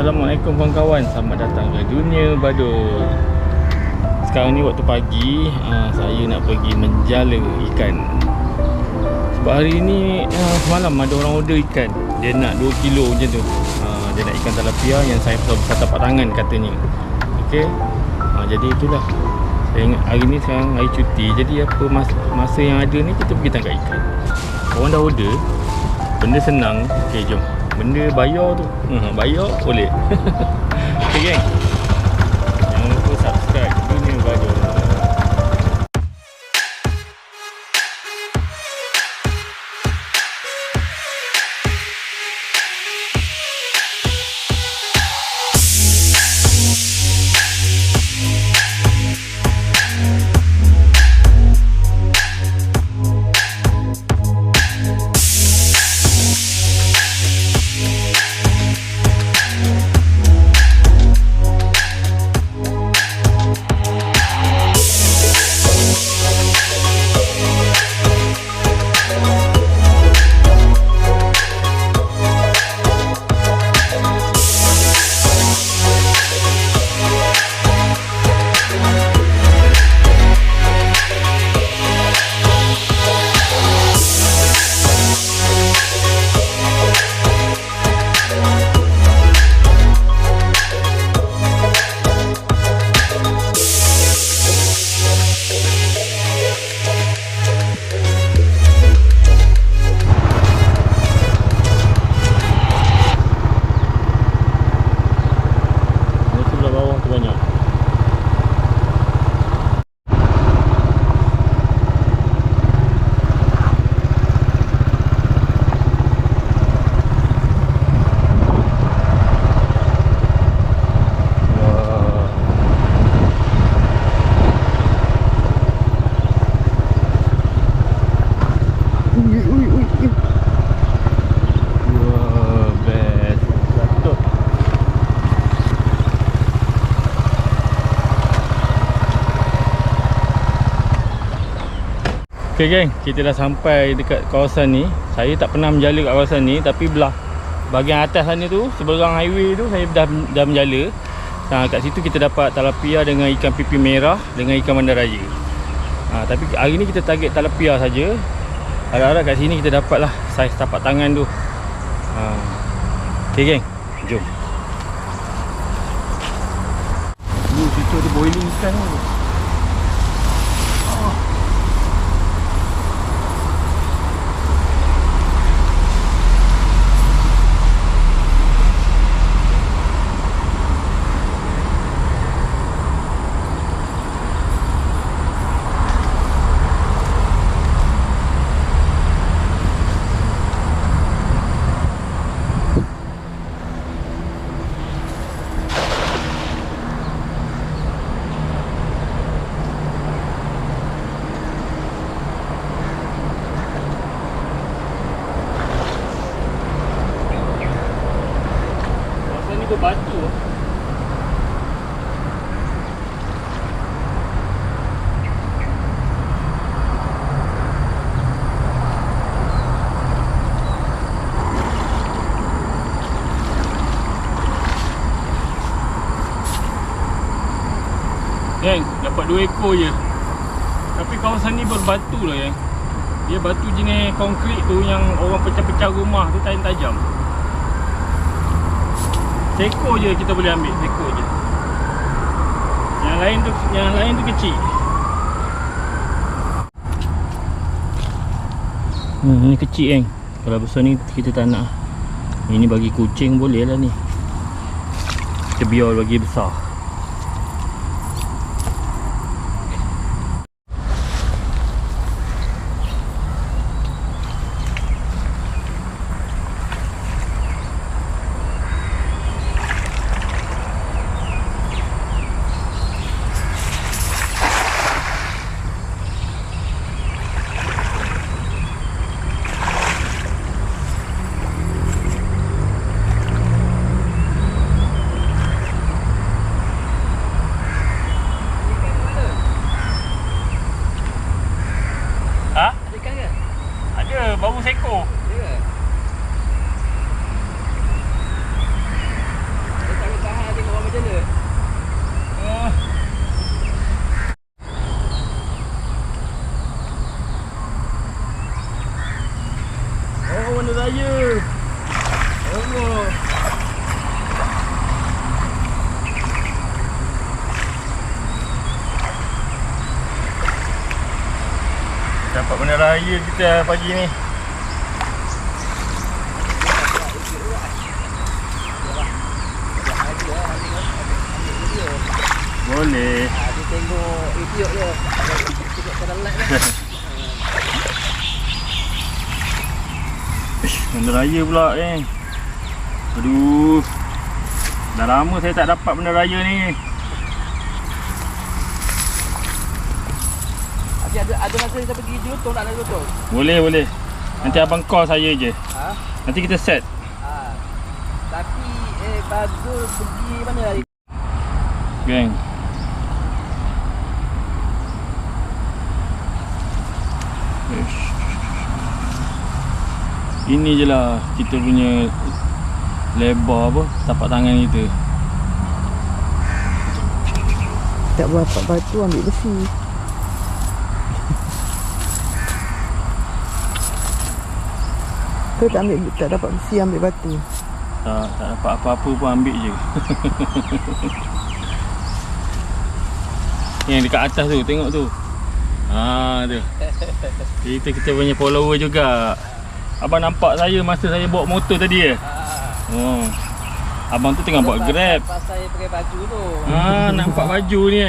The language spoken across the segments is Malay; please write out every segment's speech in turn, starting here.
Assalamualaikum kawan-kawan, selamat datang ke dunia badut. Sekarang ni waktu pagi, saya nak pergi menjala ikan. Sebab hari ni semalam ada orang order ikan. Dia nak 2 kilo macam tu. Dia nak ikan tilapia yang saya besar tapak tangan katanya. Okey. Jadi itulah. Saya ingat hari ni sekarang hari cuti. Jadi apa masa yang ada ni kita pergi tangkap ikan. Orang dah order. Benda senang. Okey, jom. Benda bayar tu bayar boleh. Okay geng, jangan lupa subscribe dunia badut. Okay geng, kita dah sampai dekat kawasan ni. Saya tak pernah menjala kat kawasan ni, tapi belah bahagian atas sana tu, seberang highway tu, saya dah menjala. Kat situ kita dapat tilapia dengan ikan pipi merah dengan ikan bandaraya. Tapi hari ni kita target tilapia saja. Harap-harap kat sini kita dapat lah saiz tapak tangan tu. Okay geng, jom. Situ ada boiling ikan tu. Batu. Geng, dapat 2 ekor je. Tapi kawasan ni berbatu lah geng. Dia batu jenis konkrit tu yang orang pecah-pecah rumah tu, tajam-tajam. Seekor je kita boleh ambil, seekor je. Yang lain tu kecil. Ni kecil kan. Kalau besar ni kita tak nak. Ini bagi kucing boleh lah ni. Kita biar bagi besar. baru seekor. Ya. raya. Allah. Dapat benda raya kita pagi ni. Boleh. Dia tengok YouTube dia. Tengok channel live lah. Benda raya pula ni. Aduh. Dah lama saya tak dapat benda raya ni. Ada masa kita pergi Jutong tak nak Jutong? Boleh. Nanti abang call saya je. Ha? Nanti kita set. Ha. Tapi bagus pergi mana hari? Geng. Ini je lah kita punya lebar apa, tapak tangan kita. Tak berapa batu ambil besi. Kau tak dapat besi ambil batu. Tak dapat apa-apa pun ambil je. Yang dekat atas tu, tengok tu. Tu. Kita punya follower juga. Abang nampak saya masa saya bawa motor tadi ke? Abang tu tengah buat Grab. Pas saya pakai baju tu. Nampak baju ni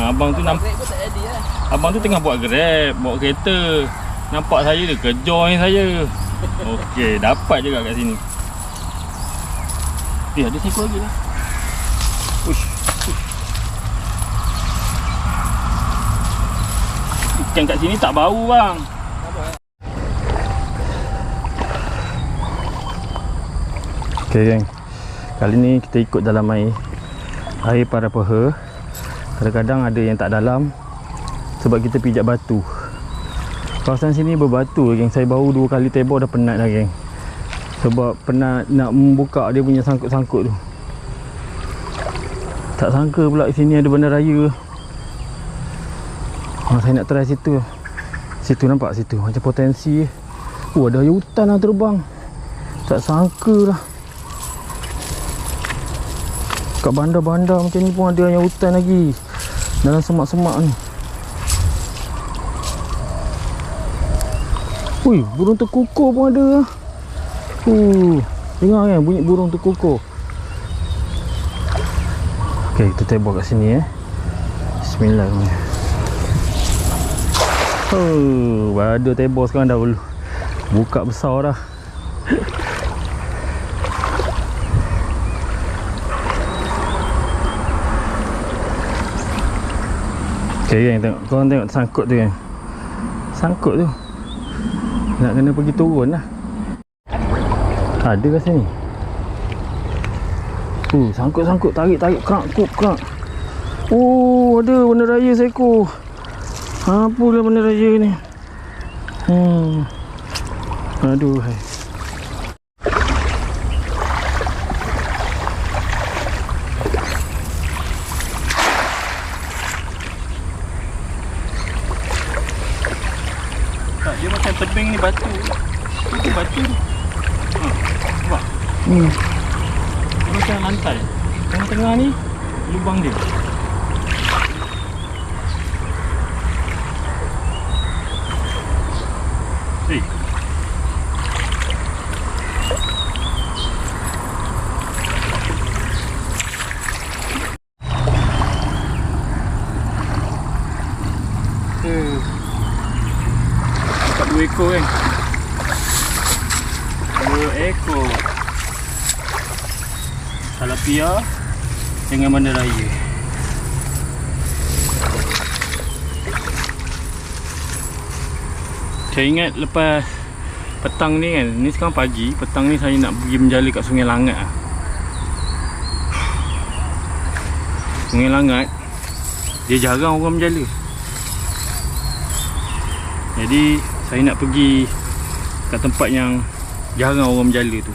abang tu nampak. Grab pun tak jadi lah. Abang tu tengah buat Grab, bawa kereta. Nampak saya dia kejoin saya. Okey, dapat juga kat sini. Ada seekor lagi lah. Uish. Ikan kat sini tak bau bang. Okay geng, kali ni kita ikut dalam air para peha. Kadang-kadang ada yang tak dalam sebab kita pijak batu. Kawasan sini berbatu geng. Saya baru 2 kali tebor dah penat dah geng. Sebab penat nak membuka dia punya sangkut-sangkut tu. Tak sangka pula sini ada bandar raya. Saya nak try situ. Situ nampak situ macam potensi. Ada hutan lah terbang. Tak sangka lah. Kat bandar-bandar macam ni pun ada yang hutan lagi. Dalam semak-semak ni. Burung terkukur pun ada. Dengar kan bunyi burung terkukur. Okey, kita tebak kat sini Bismillahirrahmanirrahim. Baru tebak sekarang dah buka besar dah. Okey gang, tengok. Korang tengok sangkut tu gang. Sangkut tu nak kena pergi turun lah. Ada kat sini. Sangkut-sangkut, tarik, kerak. Ada benda raya seekor. Apalah benda raya ni. Aduh hai. Dia macam tebing ni batu. Itu batu. Nampak? Macam lantai. Tengah-tengah ni lubang dia. Dapat 2 ekor kan. 2 ekor tilapia dengan bandar raya. Saya ingat lepas petang ni kan, ni sekarang pagi, petang ni saya nak pergi menjala kat Sungai Langat. Sungai Langat dia jarang orang menjala. Jadi saya nak pergi kat tempat yang jarang orang menjala tu.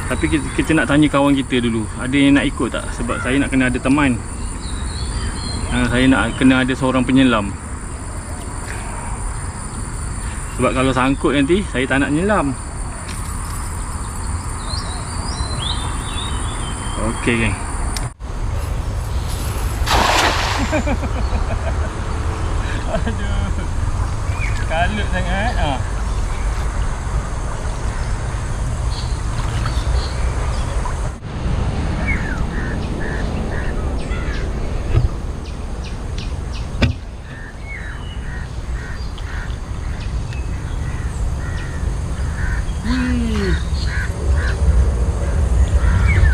Tapi kita nak tanya kawan kita dulu, ada yang nak ikut tak? Sebab saya nak kena ada teman. Saya nak kena ada seorang penyelam. Sebab kalau sangkut nanti saya tak nak nyelam. Okey geng. Aduh, kalut sangat.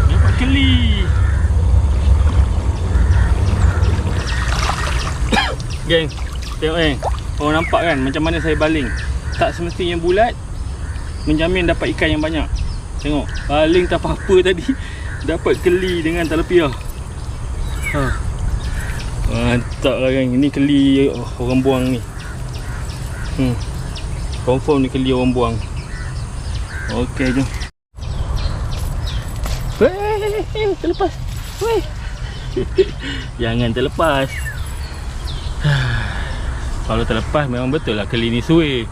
Dapat keli. Geng, tengok orang nampak kan macam mana saya baling. Tak semestinya bulat menjamin dapat ikan yang banyak. Tengok, baling tak apa-apa tadi dapat keli dengan tilapia. Mantap lah geng. Ini keli orang buang ni. Confirm ni keli orang buang. Okey, jom. Terlepas. Jangan terlepas. Kalau terlepas memang betul lah keli ni suai.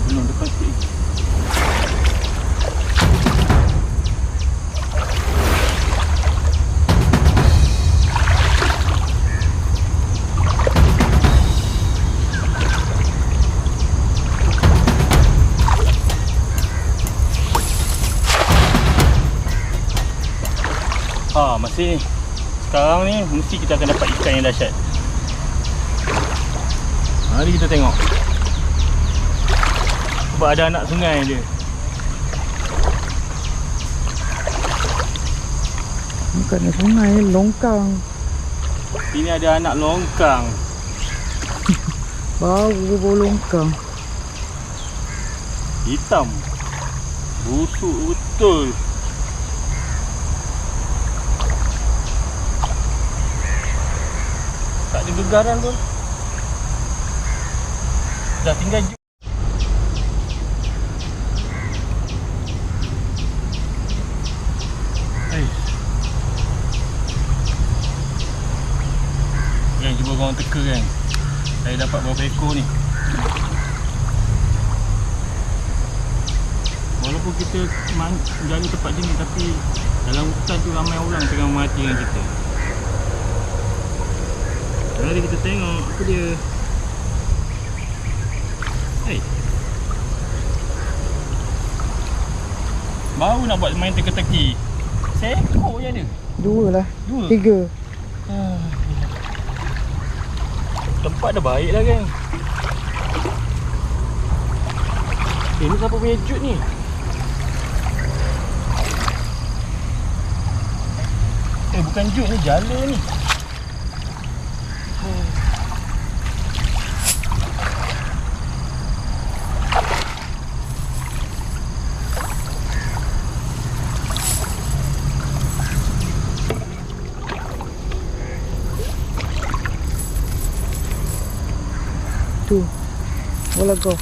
Belum depan sikit. Masih sekarang ni mesti kita akan dapat ikan yang dahsyat. Mari kita tengok. Sebab ada anak sungai dia. Bukan sungai, longkang. Ini ada anak longkang. Bau longkang. Hitam. Busuk betul. Tak ada gegaran pun. Dah tinggal Yang cuba korang teka kan. Saya dapat berapa ekor ni. Walaupun kita jaga tempat jenis, tapi dalam hutan tu ramai orang tengah mati dengan kita. Mari kita tengok apa dia. Baru nak buat main teka-teki. Seekor je ada. 2 lah. 2? 3. Tempat dah baik lah kan. Ni siapa punya jut ni? Bukan jut ni, jala ni. Tu bola golf.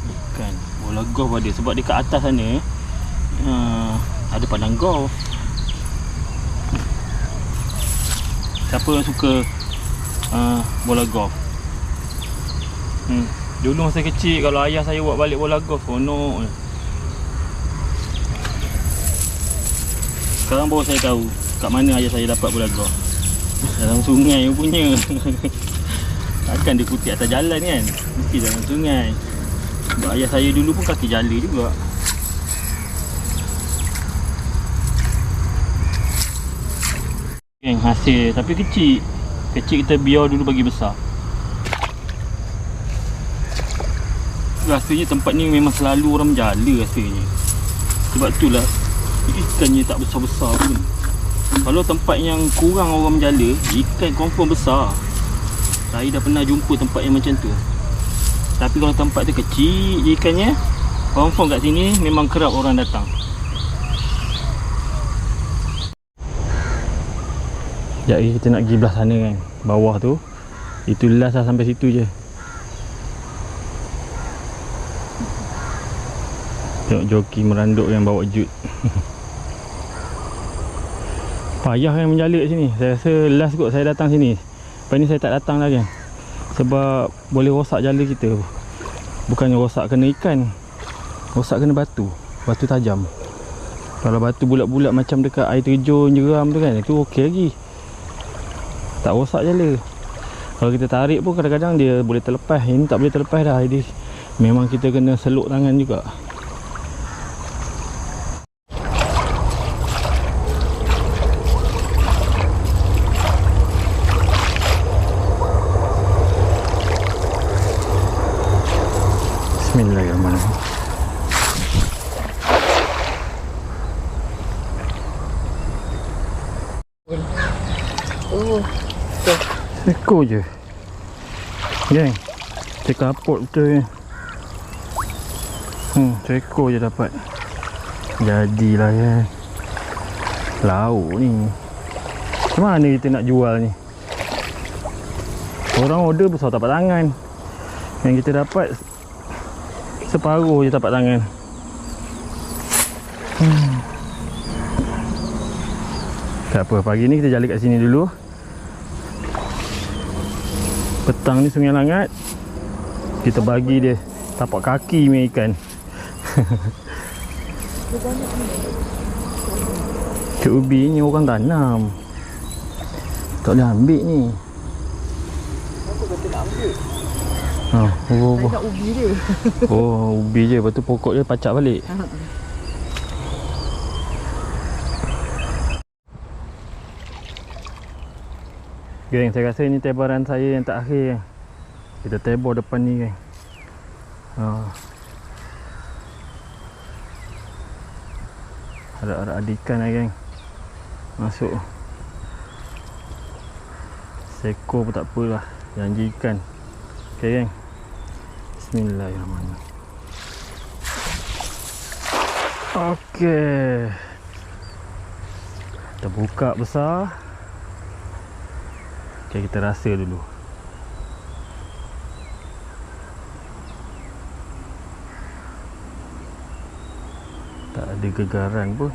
Bukan, bola golf ada. Sebab dekat atas sana ada padang golf. Siapa yang suka bola golf? Dulu masa kecil kalau ayah saya buat balik bola golf, seronok. Sekarang baru saya tahu kat mana ayah saya dapat bola golf. Dalam sungai punya. Takkan dia kutip atas jalan kan, mesti dalam sungai. Sebab ayah saya dulu pun kaki jala juga. Geng, hasil tapi kecil. Kecil kita biar dulu bagi besar. Rasanya tempat ni memang selalu orang menjala rasanya. Sebab itulah ikannya tak besar-besar pun. Kalau tempat yang kurang orang menjala, ikan confirm besar. Saya dah pernah jumpa tempat yang macam tu. Tapi kalau tempat tu kecil je ikannya, confirm kat sini memang kerap orang datang. Sekejap lagi kita nak pergi belah sana kan. Bawah tu, itu last lah, sampai situ je. Tengok joki meranduk yang bawa jut. Payah kan menjala kat sini. Saya rasa last kot saya datang sini. Lepas ni saya tak datang dah kan. Sebab boleh rosak jala kita. Bukannya rosak kena ikan, rosak kena batu. Batu tajam. Kalau batu bulat-bulat macam dekat air terjun jeram tu kan, itu okey lagi. Tak rosak jala. Kalau kita tarik pun kadang-kadang dia boleh terlepas. Ini tak boleh terlepas dah. Jadi memang kita kena seluk tangan juga. Bismillahirrahmanirrahim. Oh, Ekor je. Geng, saya kaput betul je. Ekor je dapat. Jadilah ya. Lauk ni. Macam mana kita nak jual ni? Orang order besar tapak tangan. Yang kita dapat separuh je tapak tangan. Tak apa, pagi ni kita jalan kat sini dulu. Petang ni Sungai Langat kita bagi dia tapak kaki punya ikan. Cuk ubi ni orang tanam. Tak boleh ambil ni. Apa kata nak ambil? saya nak ubi dia. Oh, ubi je. Lepas tu pokok dia pacak balik. Geng, saya rasa ini tebaran saya yang terakhir. Kita tebor depan ni, geng. Ada ikan lah, geng. Masuk. Seekor pun tak apalah. Janji ikan. Okay, geng. Bismillahirrahmanirrahim. Okay. Kita buka besar. Okay, kita rasa dulu. Tak ada gegaran pun.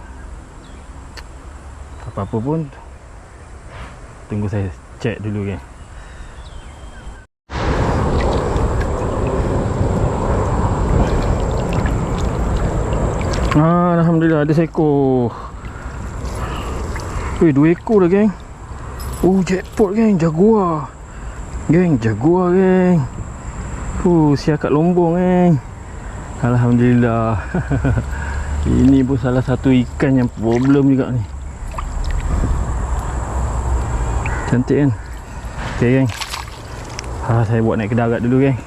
Apa-apa pun. Tunggu saya check dulu, kan. Alhamdulillah ada seekor. Weh, 2 ekor dah, geng. Oh, jackpot, geng. Jaguar. Geng, jaguar, geng. Siap kat Lombong, geng. Alhamdulillah. Ini pun salah satu ikan yang problem juga ni. Cantik kan? Okay, geng. Saya buat naik ke darat dulu, geng.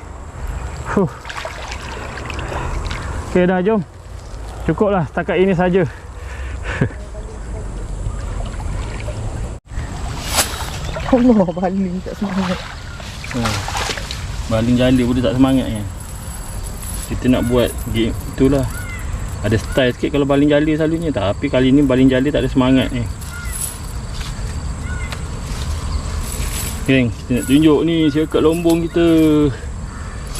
Okay, dah, jom. Cukuplah setakat ini saja. Allah, baling tak semangat. Baling jala pun dia tak semangat, kan. Kita nak buat game itulah. Ada style sikit kalau baling jala selalunya. Tapi kali ni baling jala tak ada semangat ni. Geng, kita nak tunjuk ni siapa kat Lombong kita.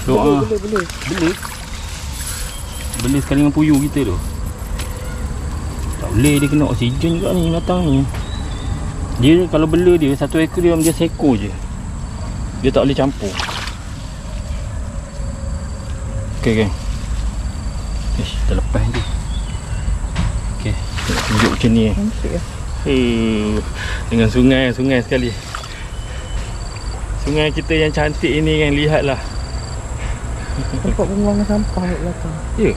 Doa. Boleh. Beli sekali dengan puyuh kita tu. Tak boleh, dia kena oksigen juga ni binatang ni. Dia kalau bela dia, satu ekor dia seekor je. Dia tak boleh campur. Okay, geng. Terlepas tu. Okay, kita nak tunjuk macam ni. Dengan sungai sekali. Sungai kita yang cantik ini, kan. Lihatlah. Tempat pembuangan sampah kat belakang. Ya.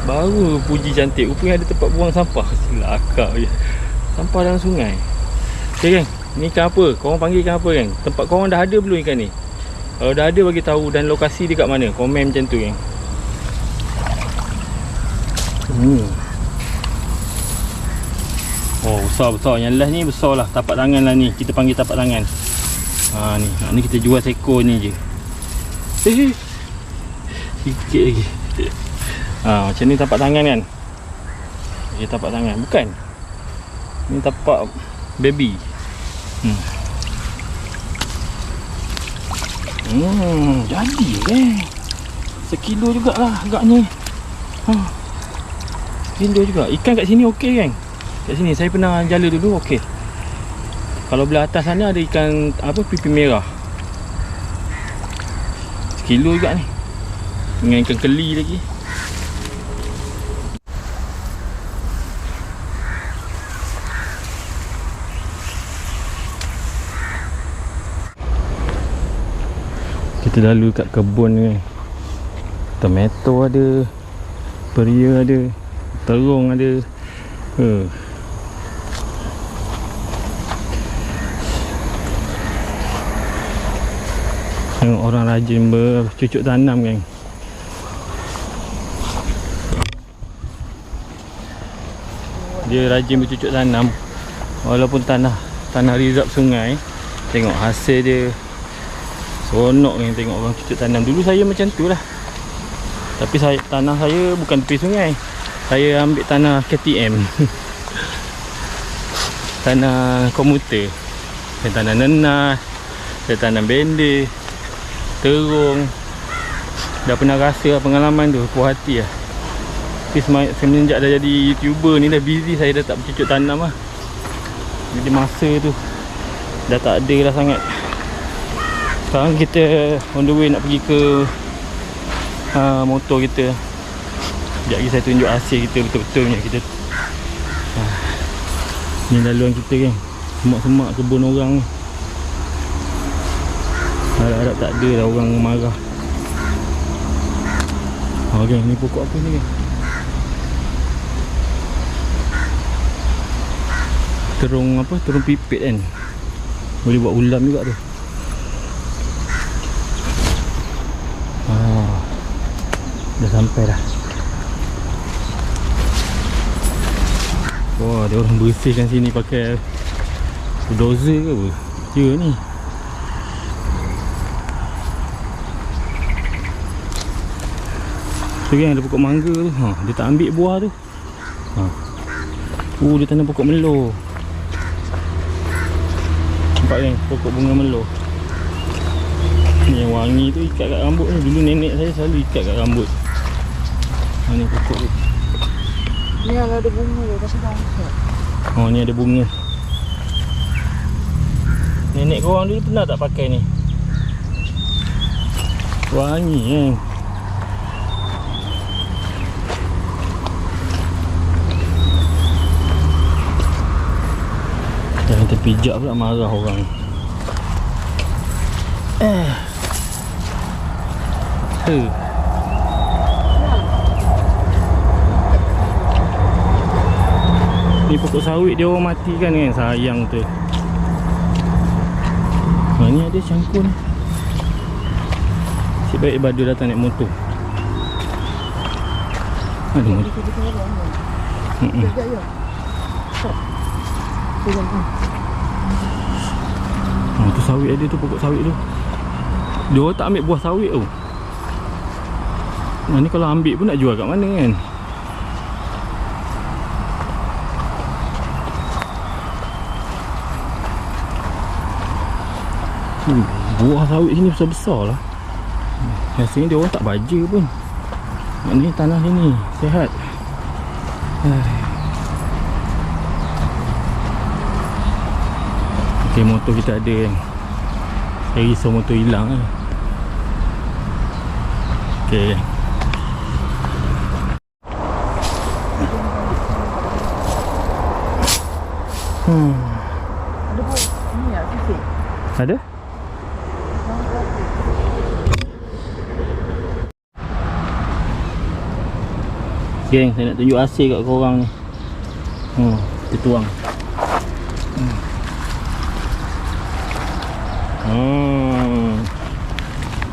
Baru puji cantik, rupanya ada tempat buang sampah. Silakak je. Sampah dalam sungai. Okay, geng. Ni ikan apa? Korang panggil ikan apa, geng? Tempat korang dah ada belum ikan ni? Kalau dah ada, bagi tahu. Dan lokasi dia kat mana? Komen macam tu, geng. Oh, besar-besar. Yang last ni besar lah. Tapak tangan lah ni. Kita panggil tapak tangan. Ni kita jual seekor ni je. Sikit lagi. Macam ni tapak tangan, kan. Ni tapak tangan. Bukan. Ni tapak baby. Jadi, sekilo jugalah agaknya. Indoor juga. Ikan kat sini okey kan. Kat sini saya pernah jala dulu, okey. Kalau belah atas sana ada ikan apa, pipi merah. Sekilo juga ni. Dengan ikan keli lagi. Kita lalu kat kebun ni. Tomato ada, peria ada, terung ada. Tengok orang rajin bercucuk tanam kan. Dia rajin bercucuk tanam. Walaupun tanah reserve sungai. Tengok hasil dia. Seronok kan tengok orang cucuk tanam. Dulu saya macam tu lah. Tapi tanah saya bukan tepi sungai. Saya ambil tanah KTM. Tanah komuter. Saya tanam nenas, saya tanam bende, terung. Dah pernah rasa pengalaman tu, puas hati lah. Tapi semenjak dah jadi YouTuber ni, dah busy, saya dah tak bercucuk tanam lah. Jadi masa tu dah tak ada lah sangat. Sekarang kita on the way nak pergi ke motor kita. Sekejap lagi saya tunjuk hasil kita betul-betul punya kita. Ni laluan kita kan. Semak-semak kebun orang ni. Harap-harap tak ada lah orang marah. Okay, ni pokok apa ni kan? Terung apa? Terung pipit kan. Boleh buat ulam juga tu. Dah sampai dah. Wah, dia orang bersihkan sini pakai bulldozer ke apa? Ya ni. Tu kan ada pokok mangga tu. Dia tak ambil buah tu. Dia tanam pokok melo. Nampak kan pokok bunga melo. Ni yang wangi tu ikat kat rambut ni. Dulu nenek saya selalu ikat kat rambut. Ni pokok tu. Ni yang ada bunga tu, kasi dah angkat. Ni ada bunga. Nenek korang dulu pernah tak pakai ni? Wangi kan. Jangan terpijak pula, marah orang. Ni pokok sawit dia orang matikan kan, sayang tu. Ni ada cangkul. Nasib baik Badu datang naik motor. Ada motor. Sekejap je. Tu sawit ada tu, pokok sawit tu. Dia orang tak ambil buah sawit tu. Ni kalau ambil pun nak jual kat mana kan? Buah sawit sini besar-besar lah. Biasanya dia orang tak baja pun. Maknanya tanah sini sihat. Okay, motor kita ada kan. Saya risau motor hilang kan. Okay. Ada pun ni lah, sisik. Ada? Geng, saya nak tunjuk hasil kat korang ni. Kita tuang.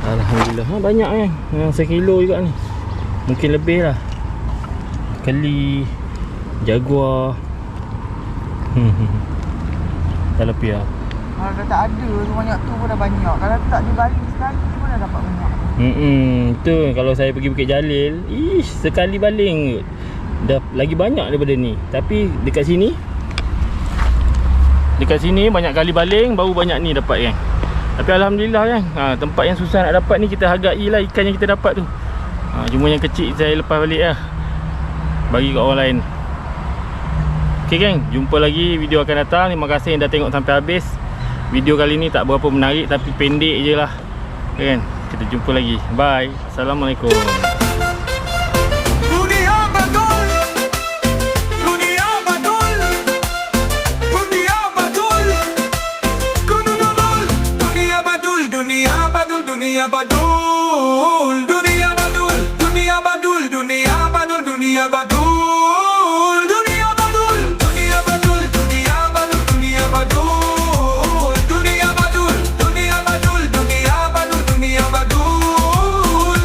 Alhamdulillah. Banyak kan. 1 kilo juga ni. Mungkin lebih lah. Keli, jaguar. Tak lebih lah. Kalau dah tak ada tu, banyak tu pun dah banyak. Kalau tak dibaling sekali pun dah dapat banyak. Betul. Kalau saya pergi Bukit Jalil, sekali baling dah lagi banyak daripada ni. Tapi dekat sini banyak kali baling, baru banyak ni dapat kan. Tapi Alhamdulillah kan. Tempat yang susah nak dapat ni kita hargai lah ikan yang kita dapat tu. Cuma yang kecil saya lepas balik lah. bagi kat orang lain. Okay geng, jumpa lagi video akan datang. Terima kasih yang dah tengok sampai habis. Video kali ni tak berapa menarik tapi pendek je lah, okay, kan? Kita jumpa lagi. Bye. Assalamualaikum. Dunia badul, dunia badul, dunia badul, dunia badul, dunia badul, dunia badul, dunia badul, dunia badul, dunia badul, dunia badul, dunia badul, dunia badul, dunia badul,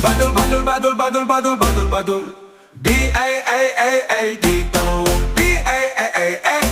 badul, badul, badul, badul, badul, badul, badul, D A A A A D O, D A A A A.